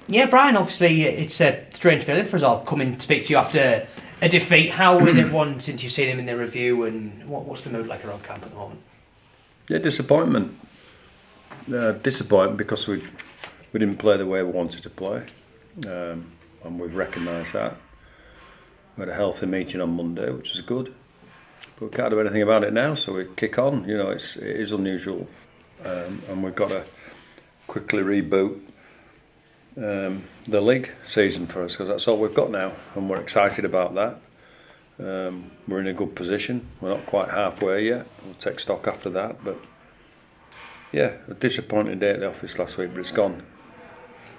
Yeah, Brian, obviously it's a strange feeling for us all coming to speak to you after a defeat. How is everyone since you've seen him in the review, and what's the mood like around camp at the moment? Yeah, disappointment. Disappointment because we didn't play the way we wanted to play, and we've recognised that. We had a healthy meeting on Monday, which was good, but we can't do anything about it now. So we kick on. You know, it is unusual, and we've got to quickly reboot the league season for us, because that's all we've got now, and we're excited about that. We're in a good position. We're not quite halfway yet. We'll take stock after that, but yeah, a disappointing day at the office last week, but it's gone.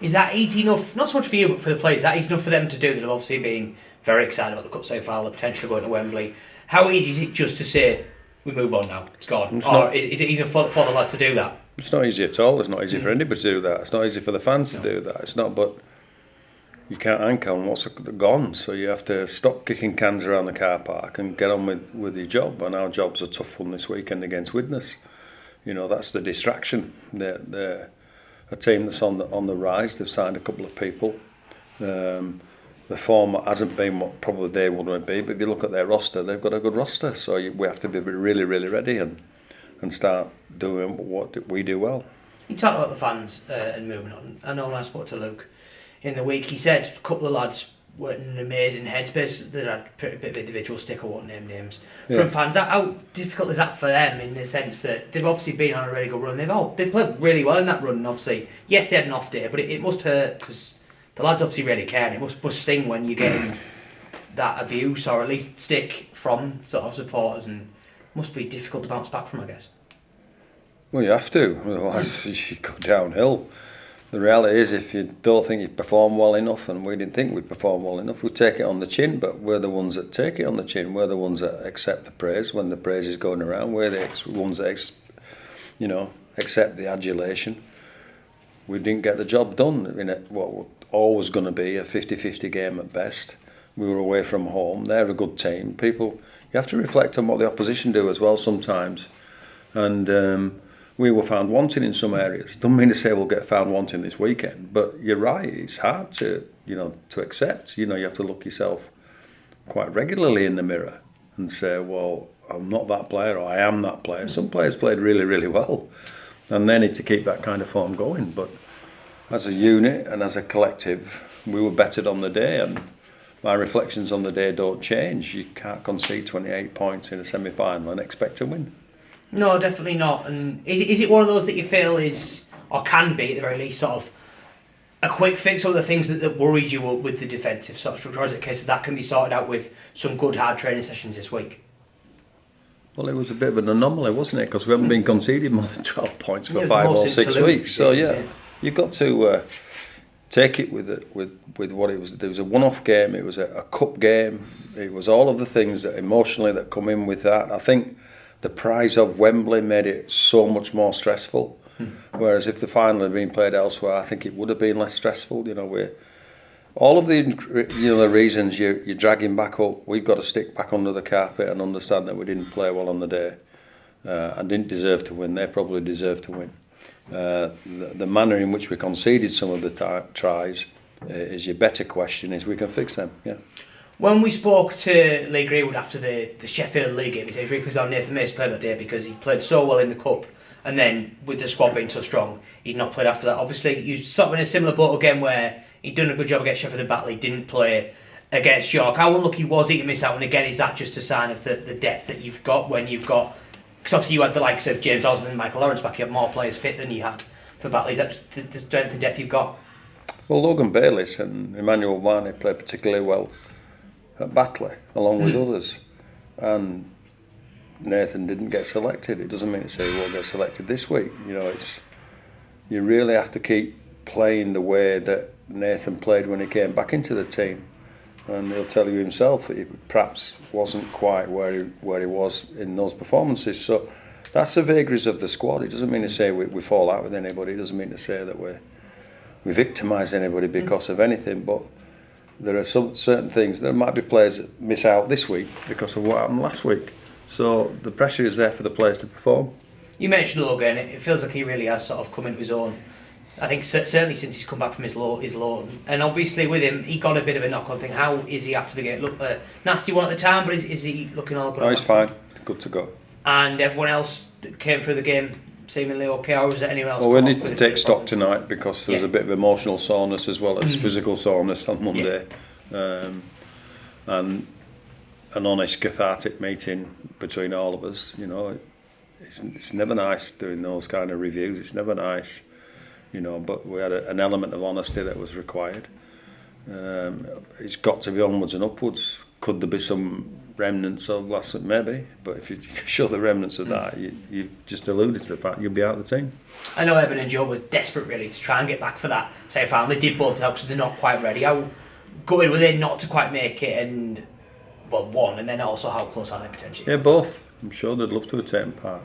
Is that easy enough, not so much for you but for the players, is that easy enough for them to do? They've obviously been very excited about the Cup semi-final, the potential of going to Wembley. How easy is it just to say, we move on now, it's gone? Or is it easy for the lads to do that? It's not easy at all. It's not easy for anybody to do that. It's not easy for the fans to do that. It's not, but you can't anchor on what's gone. So you have to stop kicking cans around the car park and get on with your job. And our job's a tough one this weekend against Widnes. You know, that's the distraction. They're a team that's on the rise. They've signed a couple of people. The form hasn't been what probably they would want to be, but if you look at their roster, they've got a good roster. So we have to be really, really ready and start doing what we do well. You talked about the fans and moving on. I know when I spoke to Luke in the week, he said a couple of lads were in an amazing headspace that had a bit of individual stick, I won't name names, from fans. How difficult is that for them, in the sense that they've obviously been on a really good run? They've played really well in that run, and obviously, yes, they had an off day, but it must hurt because the lads obviously really care, and it must sting when you're getting that abuse, or at least stick from sort of supporters, and must be difficult to bounce back from, I guess. Well, you have to, otherwise you go downhill. The reality is, if you don't think you perform well enough, and we didn't think we'd perform well enough, we take it on the chin, but we're the ones that take it on the chin. We're the ones that accept the praise when the praise is going around. We're the ones that accept the adulation. We didn't get the job done in what was always going to be a 50-50 game at best. We were away from home. They're a good team. You have to reflect on what the opposition do as well sometimes. And we were found wanting in some areas. Don't mean to say we'll get found wanting this weekend, but you're right. It's hard to accept. You have to look yourself quite regularly in the mirror and say, well, I'm not that player, or I am that player. Some players played really, really well, and they need to keep that kind of form going. But as a unit and as a collective, we were bettered on the day, and my reflections on the day don't change. You can't concede 28 points in a semi-final and expect to win. No, definitely not. And is it one of those that you feel is, or can be at the very least, sort of a quick fix on the things that worried you with the defensive sort of structure, or is it a case that can be sorted out with some good hard training sessions this week? Well, it was a bit of an anomaly, wasn't it? Because we haven't been conceding more than 12 points for 5 or 6 weeks. So yeah, you've got to take it with what it was. There was a one-off game. It was a cup game. It was all of the things that emotionally that come in with that. I think the prize of Wembley made it so much more stressful. Whereas if the final had been played elsewhere, I think it would have been less stressful. All of the the reasons you're dragging back up, we've got to stick back under the carpet and understand that we didn't play well on the day and didn't deserve to win. They probably deserved to win. The manner in which we conceded some of the tries is your better question. Is we can fix them. Yeah. When we spoke to Lee Greenwood after the Sheffield League game, he said he was really pleased how Nathan Mace played that day because he played so well in the Cup, and then with the squad being so strong, he'd not played after that. Obviously, you sort of in a similar boat again where he'd done a good job against Sheffield and Batley, didn't play against York. How unlucky was he to miss out? And again, is that just a sign of the depth that you've got when you've got... Because obviously you had the likes of James Osmond and Michael Lawrence back, you had more players fit than you had for Batley. Is that just the strength and depth you've got? Well, Logan Bayliss and Emmanuel Varney played particularly well at Batley, along with others, and Nathan didn't get selected. It doesn't mean to say he won't get selected this week. You really have to keep playing the way that Nathan played when he came back into the team, and he'll tell you himself that he perhaps wasn't quite where he was in those performances. So that's the vagaries of the squad. It doesn't mean to say we fall out with anybody. It doesn't mean to say that we victimise anybody because of anything, but there are some certain things. There might be players that miss out this week because of what happened last week. So the pressure is there for the players to perform. You mentioned Logan. It feels like he really has sort of come into his own I think certainly since he's come back from his loan, and obviously with him, he got a bit of a knock-on thing. How is he after the game? Look, nasty one at the time, but is he looking all good? Oh, he's fine, good to go. And everyone else that came through the game seemingly okay, or was there anyone else? Well, we need to take stock tonight because there's a bit of emotional soreness as well as physical soreness on Monday, and an honest cathartic meeting between all of us. You know, it's never nice doing those kind of reviews. It's never nice. You know, but we had an element of honesty that was required. It's got to be onwards and upwards. Could there be some remnants of last week? Maybe, but if you show the remnants of that, you just alluded to the fact you'll be out of the team. I know Eben and Joe was desperate really to try and get back for that semi-final. They did both now because they're not quite ready. How good were they not to quite make it, and well, one, and then also how close are they potentially? Yeah, both. I'm sure they'd love to have taken part,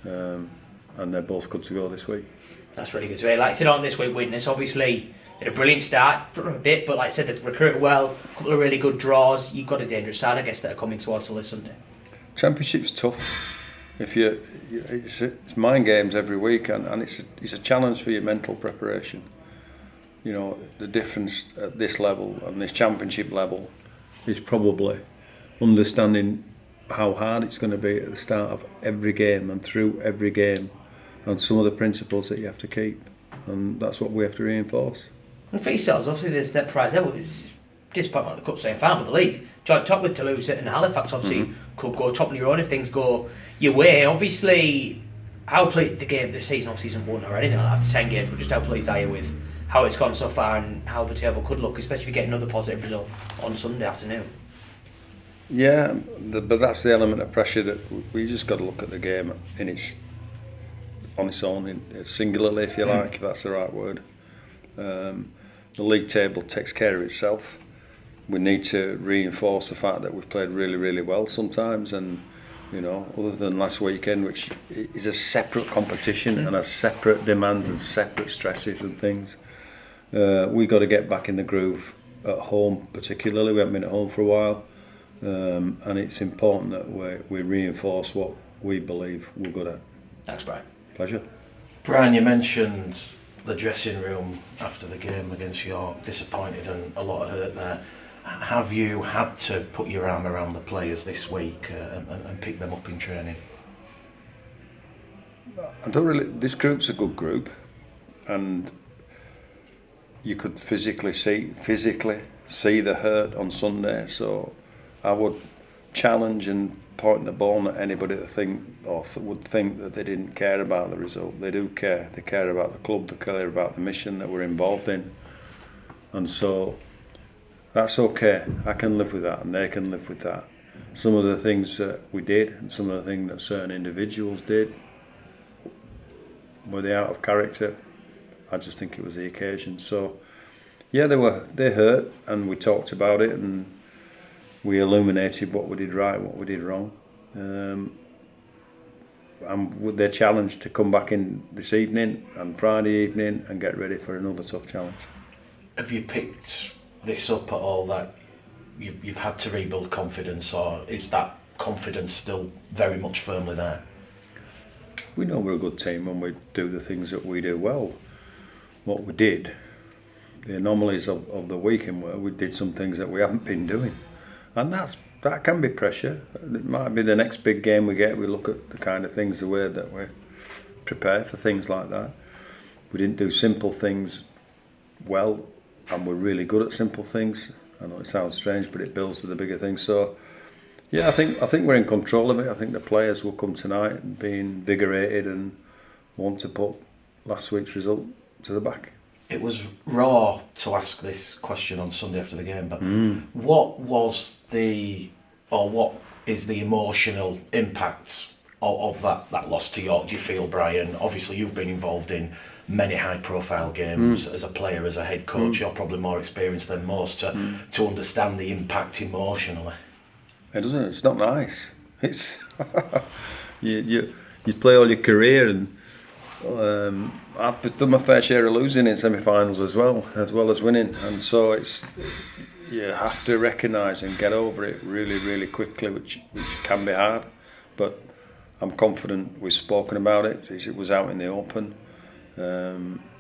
and they're both good to go this week. That's really good to hear. Like I said, on this week witness, obviously had a brilliant start for a bit, but like I said, they've recruited well, a couple of really good draws. You've got a dangerous side, I guess, that are coming towards us this Sunday. Championship's tough. It's mind games every week, and it's a challenge for your mental preparation. You know, the difference at this level and this championship level is probably understanding how hard it's going to be at the start of every game and through every game, and some of the principles that you have to keep, and that's what we have to reinforce. And for yourselves, obviously there's that prize there, it's disappointment at the cup semi-final of the league. Joint top with Toulouse and Halifax, obviously could go top on your own if things go your way. Obviously, how pleased the season obviously isn't won or anything like that after 10 games, but just how pleased are you with how it's gone so far and how the table could look, especially if you get another positive result on Sunday afternoon? Yeah, but that's the element of pressure that we just got to look at the game on its own, singularly, if you like, if that's the right word. The league table takes care of itself. We need to reinforce the fact that we've played really, really well sometimes, and you know, other than last weekend, which is a separate competition and has separate demands and separate stresses and things, we got to get back in the groove at home, particularly. We haven't been at home for a while, and it's important that we reinforce what we believe we're good at. Thanks, Brian. Pleasure. Brian, you mentioned the dressing room after the game against York, disappointed and a lot of hurt there. Have you had to put your arm around the players this week and pick them up in training? I don't really. This group's a good group, and you could physically see the hurt on Sunday. So I would challenge and point the ball at anybody that would think that they didn't care about the result. They do care. They care about the club. They care about the mission that we're involved in, and so that's okay. I can live with that, and they can live with that. Some of the things that we did, and some of the things that certain individuals did, were they out of character? I just think it was the occasion. So, yeah, they hurt, and we talked about it, and we illuminated what we did right, what we did wrong. And they're challenged to come back in this evening and Friday evening and get ready for another tough challenge. Have you picked this up at all, that you've had to rebuild confidence, or is that confidence still very much firmly there? We know we're a good team when we do the things that we do well. What we did, the anomalies of the weekend were we did some things that we haven't been doing. And that can be pressure. It might be the next big game we get, we look at the kind of things, the way that we prepare for things like that. We didn't do simple things well, and we're really good at simple things. I know it sounds strange, but it builds to the bigger things. So, yeah, I think we're in control of it. I think the players will come tonight and be invigorated and want to put last week's result to the back. It was raw to ask this question on Sunday after the game, but what is the emotional impact of that loss to York, do you feel, Brian? Obviously you've been involved in many high profile games as a player, as a head coach. You're probably more experienced than most to understand the impact emotionally. It doesn't. It's not nice. It's you play all your career, and I've done my fair share of losing in semi-finals as well as winning, and so you have to recognise and get over it really, really quickly, which can be hard. But I'm confident we've spoken about it. It was out in the open.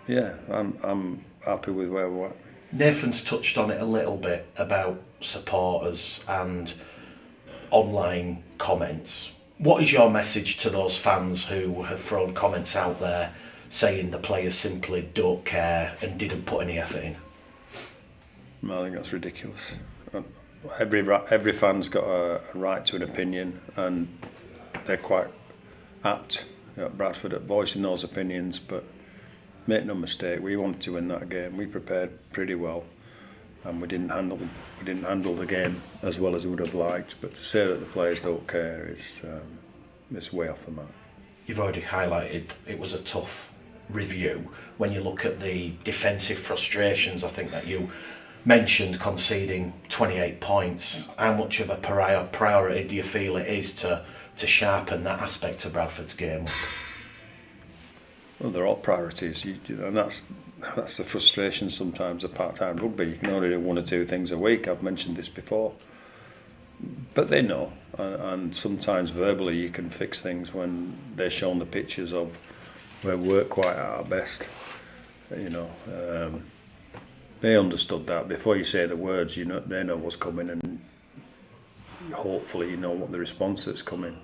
Yeah, I'm happy with where we're at. Nathan's touched on it a little bit about supporters and online comments. What is your message to those fans who have thrown comments out there saying the players simply don't care and didn't put any effort in? I think that's ridiculous. Every fan's got a right to an opinion, and they're quite apt at Bradford at voicing those opinions, but make no mistake, we wanted to win that game. We prepared pretty well, and we didn't handle the game as well as we would have liked. But to say that the players don't care is way off the mark. You've already highlighted it was a tough review. When you look at the defensive frustrations, I think that you mentioned conceding 28 points. How much of a priority do you feel it is to sharpen that aspect of Bradford's game? Well, they're all priorities, and that's the frustration sometimes of part-time rugby. You can only do 1 or 2 things a week. I've mentioned this before, but they know, and sometimes verbally you can fix things when they're shown the pictures of where we work quite at our best. They understood that before you say the words. They know what's coming, and hopefully you know what the response that's coming.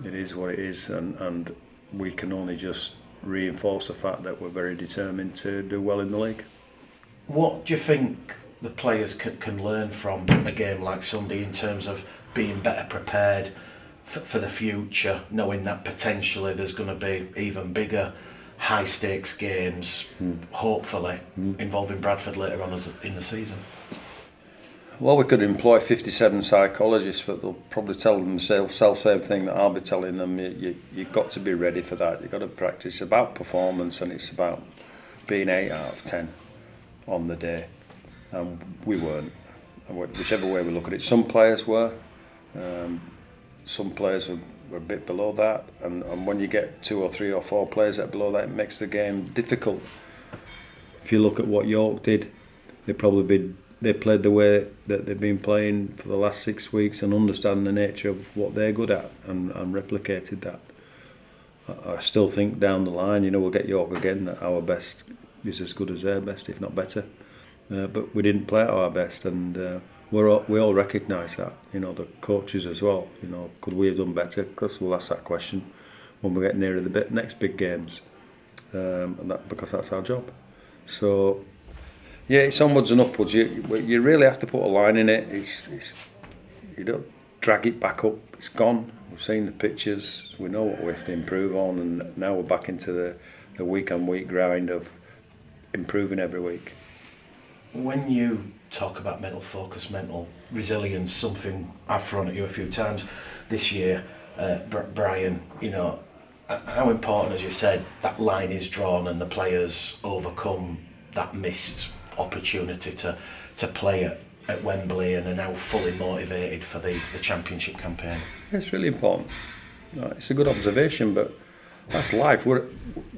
It is what it is, and we can only just reinforce the fact that we're very determined to do well in the league. What do you think the players can learn from a game like Sunday in terms of being better prepared for the future, knowing that potentially there's going to be even bigger high stakes games, hopefully involving Bradford later on in the season? Well, we could employ 57 psychologists, but they'll probably tell themselves the same thing that I'll be telling them. You've got to be ready for that. You've got to practice. It's about performance, and it's about being 8 out of 10 on the day. And we weren't. Whichever way we look at it, some players were. Some players were a bit below that, and when you get 2 or 3 or 4 players that are below that, it makes the game difficult. If you look at what York did, they played the way that they've been playing for the last 6 weeks and understand the nature of what they're good at and replicated that. I still think down the line, we'll get York again, that our best is as good as their best, if not better. But we didn't play at our best, and we all recognise that. The coaches as well. Could we have done better? Because we'll ask that question when we get nearer the next big games, because that's our job. So. Yeah, it's onwards and upwards. You really have to put a line in it. You don't drag it back up. It's gone. We've seen the pictures. We know what we have to improve on, and now we're back into the week-on-week grind of improving every week. When you talk about mental focus, mental resilience, something I've thrown at you a few times this year, Brian, how important, as you said, that line is drawn and the players overcome that missed opportunity to play at Wembley and are now fully motivated for the championship campaign? It's really important. It's a good observation, but that's life. We're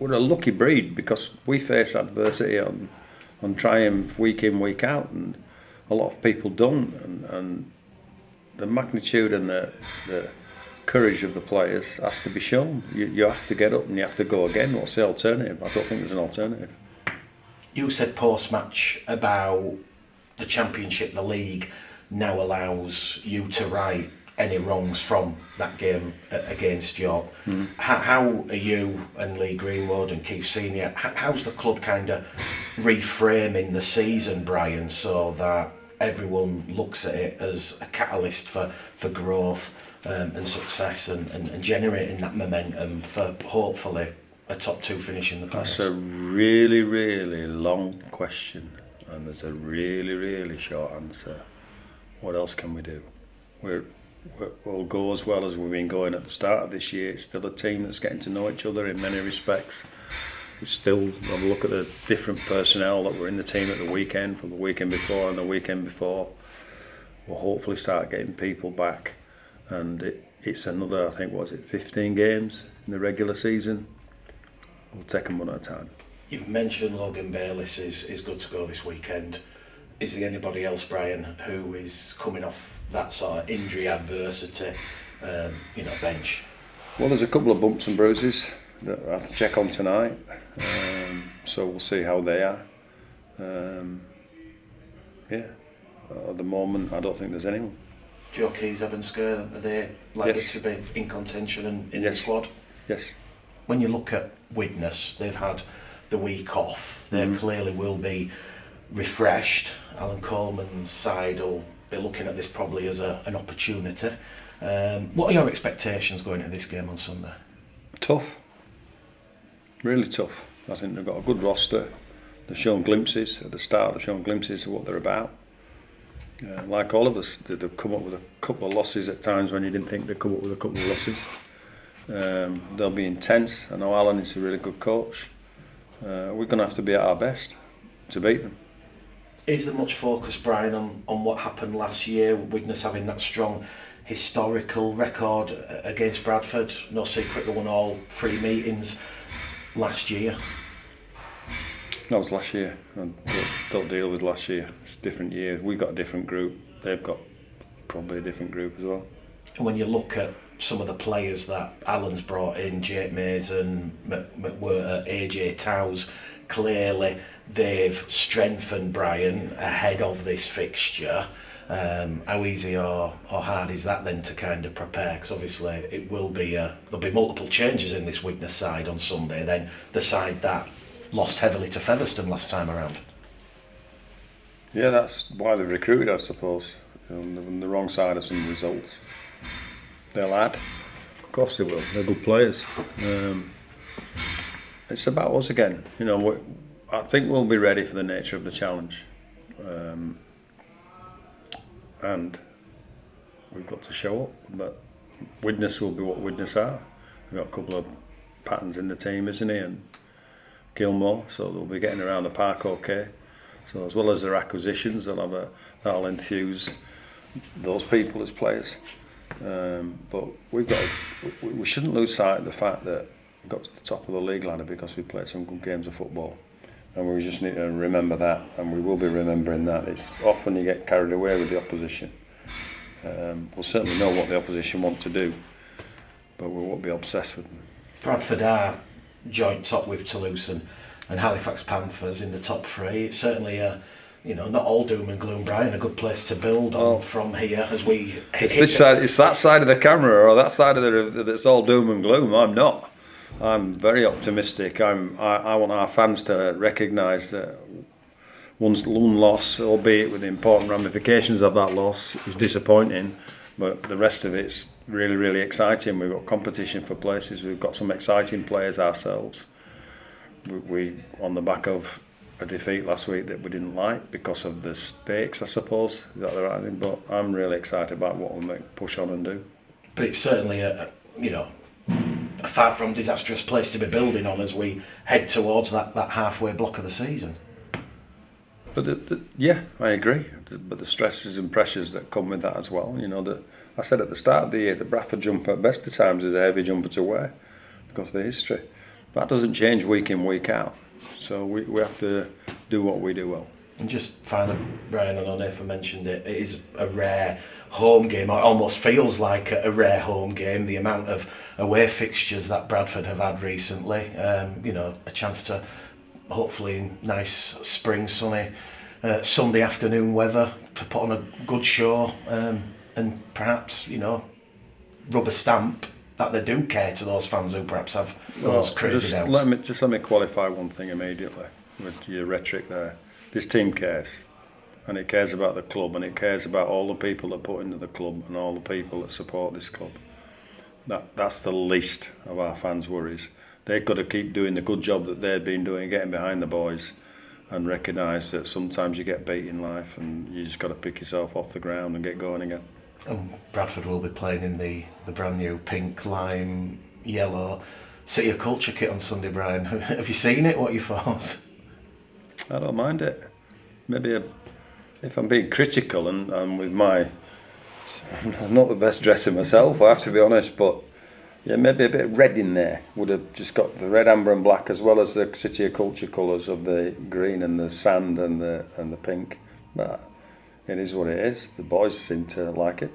a lucky breed because we face adversity on triumph week in, week out, and a lot of people don't. And the magnitude and the courage of the players has to be shown. You have to get up and you have to go again. What's the alternative? I don't think there's an alternative. You said post-match about the championship, the league now allows you to right any wrongs from that game against York. How are you and Lee Greenwood and Keith Senior, how's the club kind of reframing the season, Brian, so that everyone looks at it as a catalyst for growth and success and generating that momentum for hopefully a top 2 finish in the playoffs? That's a really, really long question, and there's a really, really short answer. What else can we do? We'll go as well as we've been going at the start of this year. It's still a team that's getting to know each other in many respects. It's still, have a look at the different personnel that were in the team at the weekend, from the weekend before and the weekend before. We'll hopefully start getting people back, and it's another, I think, 15 games in the regular season. We'll take them one at a time. You've mentioned Logan Bayliss is good to go this weekend. Is there anybody else, Brian, who is coming off that sort of injury adversity, bench? Well, there's a couple of bumps and bruises. that I have to check on tonight. So we'll see how they are. At the moment, I don't think there's anyone. Joe Keys, Evan Skur, are they likely Yes. to be in contention and in Yes. the squad? Yes. When you look at Widnes, they've had the week off. They clearly will be refreshed. Alan Coleman's side will be looking at this probably as an opportunity. What are your expectations going into this game on Sunday? Tough. Really tough. I think they've got a good roster. They've shown glimpses at the start. They've shown glimpses of what they're about. Like all of us, they've come up with a couple of losses at times when you didn't think they'd come up with a couple of losses. They'll be intense. I know Alan is a really good coach. We're going to have to be at our best to beat them. Is there much focus, Brian, on what happened last year, Widnes having that strong historical record against Bradford? No secret they won all 3 meetings last year. That was last year. Don't deal with last year. It's a different year. We've got a different group. They've got probably a different group as well. And when you look at some of the players that Alan's brought in, Jake Mason, McWhirter, AJ Towers, clearly they've strengthened Brian ahead of this fixture. How easy or hard is that then to kind of prepare? Because obviously it will be there'll be multiple changes in this Widnes side on Sunday. Then the side that lost heavily to Featherstone last time around. Yeah, that's why they've recruited, I suppose. On the wrong side of some results. They'll add. Of course they will. They're good players. It's about us again. I think we'll be ready for the nature of the challenge. And we've got to show up. But Widnes will be what Widnes are. We've got a couple of patterns in the team, isn't he? And Gilmore, so they'll be getting around the park okay. So as well as their acquisitions, that'll enthuse those people as players. But we shouldn't lose sight of the fact that we got to the top of the league ladder because we played some good games of football, and we just need to remember that, and we will be remembering that. It's often you get carried away with the opposition. We'll certainly know what the opposition want to do, but we won't be obsessed with them. Bradford are joint top with Toulouse and Halifax Panthers in the top 3. It's certainly not all doom and gloom, Brian. A good place to build on from here as we. It's this side. It's that side of the camera or that side of the that's all doom and gloom. I'm not. I'm very optimistic. I want our fans to recognise that one loss, albeit with the important ramifications of that loss, is disappointing. But the rest of it's really, really exciting. We've got competition for places. We've got some exciting players ourselves. We on the back of a defeat last week that we didn't like because of the stakes, I suppose. Is that the right thing? But I'm really excited about what we'll push on and do. But it's certainly a far from disastrous place to be building on as we head towards that halfway block of the season. But yeah, I agree. But the stresses and pressures that come with that as well. That I said at the start of the year, the Bradford jumper at best of times is a heavy jumper to wear because of the history. That doesn't change week in, week out. So we have to do what we do well. And just finally, Brian, I know Nathan mentioned it is a rare home game, or it almost feels like a rare home game, the amount of away fixtures that Bradford have had recently. A chance to, hopefully in nice spring sunny Sunday afternoon weather, to put on a good show and perhaps, rub a stamp that they do care to those fans who perhaps have those crazy doubts. Let me qualify one thing immediately with your rhetoric there. This team cares, and it cares about the club, and it cares about all the people that put into the club and all the people that support this club. That's the least of our fans' worries. They've got to keep doing the good job that they've been doing, getting behind the boys, and recognise that sometimes you get beat in life, and you just got to pick yourself off the ground and get going again. And Bradford will be playing in the brand new pink, lime, yellow City of Culture kit on Sunday, Brian. Have you seen it? What are your thoughts? I don't mind it. Maybe if I'm being critical and with I'm not the best dresser myself, I have to be honest, but yeah, maybe a bit of red in there. Would have just got the red, amber and black as well as the City of Culture colours of the green and the sand and the pink. But it is what it is. The boys seem to like it.